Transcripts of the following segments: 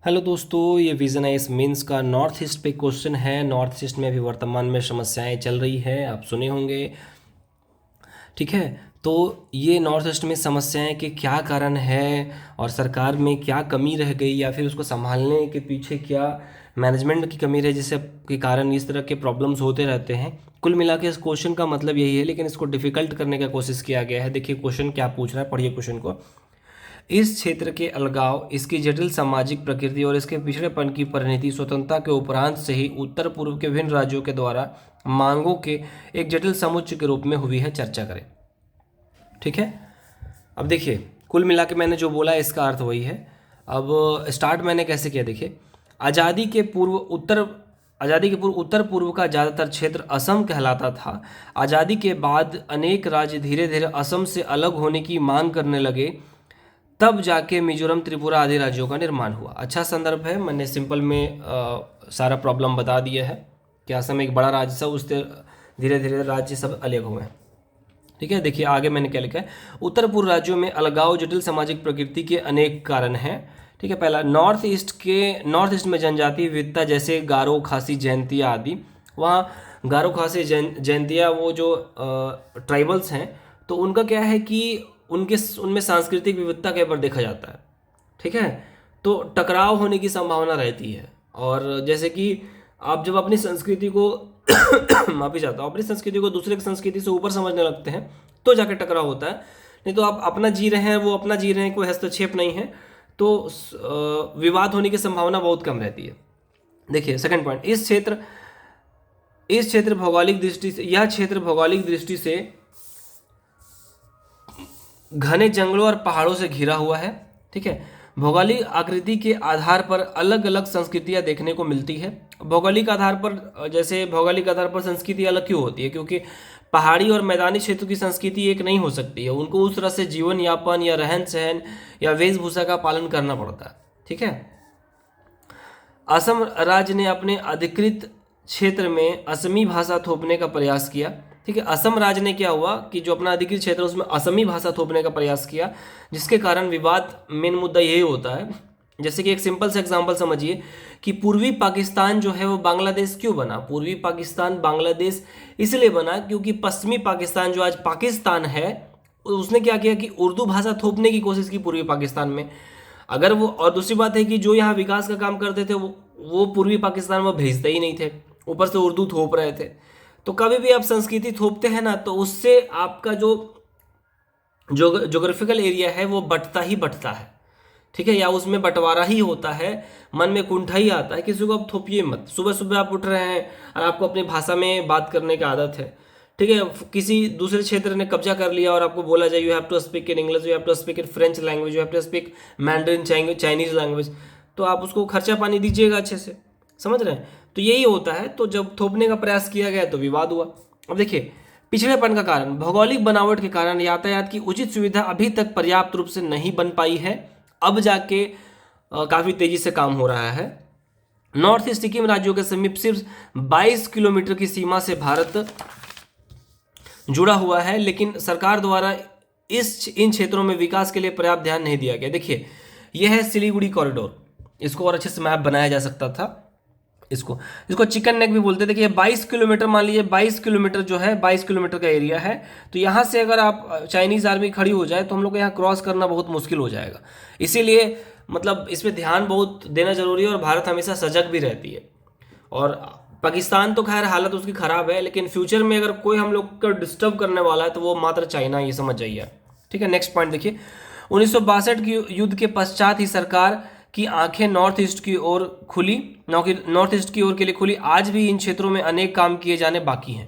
Hello दोस्तों, ये vision IAS mains का नॉर्थ ईस्ट पे क्वेश्चन है। नॉर्थ ईस्ट में अभी वर्तमान में समस्याएं चल रही है, आप सुने होंगे। ठीक है, तो ये नॉर्थ ईस्ट में समस्याएं के क्या कारण है और सरकार में क्या कमी रह गई या फिर उसको संभालने के पीछे क्या मैनेजमेंट की कमी रही जिससे के कारण इस तरह के प्रॉब्लम्स होते रहते हैं। कुल मिला के इस क्वेश्चन का मतलब यही है, लेकिन इसको डिफिकल्ट करने का कोशिश किया गया है। देखिए क्वेश्चन क्या पूछ रहा है, पढ़िए क्वेश्चन को। इस क्षेत्र के अलगाव, इसकी जटिल सामाजिक प्रकृति और इसके पिछड़ेपन की परिणति स्वतंत्रता के उपरांत से ही उत्तर पूर्व के विभिन्न राज्यों के द्वारा मांगों के एक जटिल समुच्चय के रूप में हुई है, चर्चा करें। ठीक है, अब देखिए कुल मिला के मैंने जो बोला इसका अर्थ वही है। अब स्टार्ट मैंने कैसे किया, देखिए। आज़ादी के पूर्व उत्तर आज़ादी के पूर्व उत्तर पूर्व का ज़्यादातर क्षेत्र असम कहलाता था। आज़ादी के बाद अनेक राज्य धीरे धीरे असम से अलग होने की मांग करने लगे, तब जाके मिजोरम, त्रिपुरा आदि राज्यों का निर्माण हुआ। अच्छा संदर्भ है, मैंने सिंपल में सारा प्रॉब्लम बता दिया है कि असम एक बड़ा राज्य था, उससे धीरे धीरे राज्य सब अलग हुए हैं। ठीक है, देखिए आगे मैंने क्या लिखा है। उत्तर पूर्व राज्यों में अलगाव, जटिल सामाजिक प्रकृति के अनेक कारण हैं। ठीक है, पहला, नॉर्थ ईस्ट में जनजातीय विविधता, जैसे गारो, खासी, जैंतिया आदि। वहाँ गारो, खासी, जैंतिया वो जो ट्राइबल्स हैं, तो उनका क्या है कि उनमें सांस्कृतिक विविधता कई बार देखा जाता है। ठीक है, तो टकराव होने की संभावना रहती है। और जैसे कि आप जब अपनी संस्कृति को माफी चाहता हूँ, अपनी संस्कृति को दूसरे की संस्कृति से ऊपर समझने लगते हैं तो जाके टकराव होता है। नहीं तो आप अपना जी रहे हैं, वो अपना जी रहे हैं, कोई हस्तक्षेप नहीं है, तो विवाद होने की संभावना बहुत कम रहती है। देखिए सेकंड पॉइंट, यह क्षेत्र भौगोलिक दृष्टि से घने जंगलों और पहाड़ों से घिरा हुआ है। ठीक है, भौगोलिक आकृति के आधार पर अलग अलग संस्कृतियां देखने को मिलती है। भौगोलिक आधार पर, जैसे भौगोलिक आधार पर संस्कृति अलग क्यों होती है, क्योंकि पहाड़ी और मैदानी क्षेत्र की संस्कृति एक नहीं हो सकती है। उनको उस तरह से जीवन यापन या रहन सहन या वेशभूषा का पालन करना पड़ता है। ठीक है, असम राज्य ने अपने अधिकृत क्षेत्र में असमी भाषा थोपने का प्रयास किया। ठीक है, असम राज्य ने क्या हुआ कि जो अपना अधिकृत क्षेत्र उसमें असमी भाषा थोपने का प्रयास किया, जिसके कारण विवाद, मेन मुद्दा यही होता है। जैसे कि एक सिंपल सा एग्जांपल समझिए कि पूर्वी पाकिस्तान जो है वो बांग्लादेश क्यों बना। पूर्वी पाकिस्तान बांग्लादेश इसलिए बना क्योंकि पश्चिमी पाकिस्तान जो आज पाकिस्तान है, उसने क्या किया कि उर्दू भाषा थोपने की कोशिश की पूर्वी पाकिस्तान में। अगर वो, और दूसरी बात है कि जो यहाँ विकास का काम करते थे वो पूर्वी पाकिस्तान में भेजते ही नहीं थे, ऊपर से उर्दू थोप रहे थे। तो कभी भी आप संस्कृति थोपते हैं ना, तो उससे आपका जो जोग्राफिकल एरिया है वो बंटता ही बंटता है। ठीक है, या उसमें बंटवारा ही होता है, मन में कुंठा ही आता है। किसी को आप थोपिए मत। सुबह सुबह आप उठ रहे हैं और आपको अपनी भाषा में बात करने की आदत है। ठीक है, किसी दूसरे क्षेत्र ने कब्जा कर लिया और आपको बोला जाए you have to speak in English, you have to speak in French language, you have to speak Mandarin, Chinese language, तो आप उसको खर्चा पानी दीजिएगा अच्छे से। समझ रहे हैं, तो यही होता है। तो जब थोपने का प्रयास किया गया तो विवाद हुआ। अब देखिए, पिछड़ेपन का कारण, भौगोलिक बनावट के कारण यातायात की उचित सुविधा अभी तक पर्याप्त रूप से नहीं बन पाई है। अब जाके काफ़ी तेजी से काम हो रहा है। नॉर्थ ईस्ट सिक्किम राज्यों के समीप सिर्फ 22 किलोमीटर की सीमा से भारत जुड़ा हुआ है, लेकिन सरकार द्वारा इन क्षेत्रों में विकास के लिए पर्याप्त ध्यान नहीं दिया गया। देखिए, यह है सिलीगुड़ी कॉरिडोर। इसको और अच्छे से मैप बनाया जा सकता था। इसको इसको चिकन नेक भी बोलते हैं। देखिए 22 किलोमीटर, मान लीजिए 22 किलोमीटर जो है, 22 किलोमीटर का एरिया है। तो यहाँ से अगर आप चाइनीज़ आर्मी खड़ी हो जाए तो हम लोग को यहाँ क्रॉस करना बहुत मुश्किल हो जाएगा। इसीलिए मतलब इस पर ध्यान बहुत देना जरूरी है और भारत हमेशा सजग भी रहती है। और पाकिस्तान तो खैर हालत उसकी ख़राब है, लेकिन फ्यूचर में अगर कोई हम लोग को डिस्टर्ब करने वाला है तो वो मात्र चाइना, ये समझ जाइए। ठीक है, नेक्स्ट पॉइंट देखिए। 1962 की युद्ध के पश्चात ही सरकार की आंखें नॉर्थ ईस्ट की ओर खुली, नॉर्थ ईस्ट की ओर के लिए खुली। आज भी इन क्षेत्रों में अनेक काम किए जाने बाकी हैं।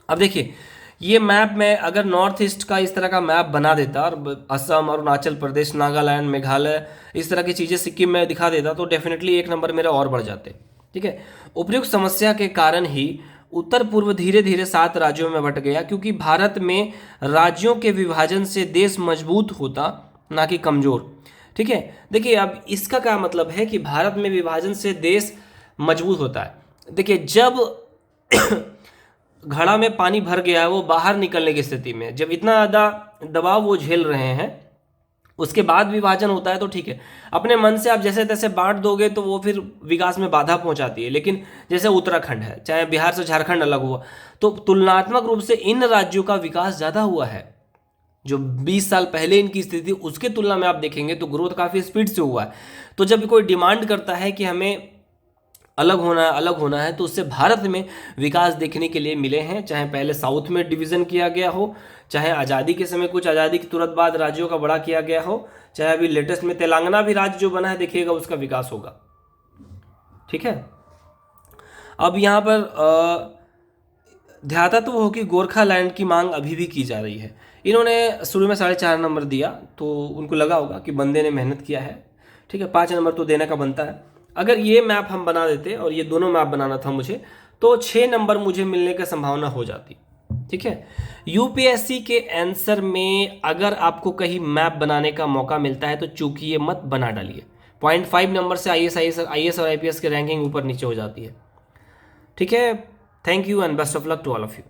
अब देखिए, ये मैप में अगर नॉर्थ ईस्ट का इस तरह का मैप बना देता और असम, अरुणाचल प्रदेश, नागालैंड, मेघालय, इस तरह की चीज़ें सिक्किम में दिखा देता तो डेफिनेटली एक नंबर मेरा और बढ़ जाते। ठीक है, उपयुक्त समस्या के कारण ही उत्तर पूर्व धीरे धीरे 7 राज्यों में बंट गया, क्योंकि भारत में राज्यों के विभाजन से देश मजबूत होता, ना कि कमजोर। ठीक है, देखिए अब इसका क्या मतलब है कि भारत में विभाजन से देश मजबूत होता है। देखिए जब घड़ा में पानी भर गया है, वो बाहर निकलने की स्थिति में, जब इतना ज़्यादा दबाव वो झेल रहे हैं, उसके बाद विभाजन होता है तो ठीक है, अपने मन से आप जैसे तैसे बांट दोगे तो वो फिर विकास में बाधा पहुंचाती है। लेकिन जैसे उत्तराखंड है, चाहे बिहार से झारखंड अलग हुआ, तो तुलनात्मक रूप से इन राज्यों का विकास ज़्यादा हुआ है। जो 20 साल पहले इनकी स्थिति थी उसके तुलना में आप देखेंगे तो ग्रोथ काफ़ी स्पीड से हुआ है। तो जब कोई डिमांड करता है कि हमें अलग होना है तो उससे भारत में विकास देखने के लिए मिले हैं। चाहे पहले साउथ में डिवीज़न किया गया हो, चाहे आज़ादी के समय कुछ आज़ादी के तुरंत बाद राज्यों का बड़ा किया गया हो, चाहे अभी लेटेस्ट में तेलंगाना भी राज्य जो बना है, देखिएगा उसका विकास होगा। ठीक है, अब यहाँ पर ध्यातत्व हो कि गोरखालैंड की मांग अभी भी की जा रही है। इन्होंने शुरू में 4.5 नंबर दिया तो उनको लगा होगा कि बंदे ने मेहनत किया है। ठीक है, 5 नंबर तो देने का बनता है। अगर ये मैप हम बना देते और ये दोनों मैप बनाना था मुझे, तो 6 नंबर मुझे मिलने की संभावना हो जाती। ठीक है, यूपीएससी के आंसर में अगर आपको कहीं मैप बनाने का मौका मिलता है तो चूकिए मत, बना डालिए। 0.5 नंबर से आईएएस और आईपीएस की रैंकिंग ऊपर नीचे हो जाती है। ठीक है, thank you and best of luck to all of you.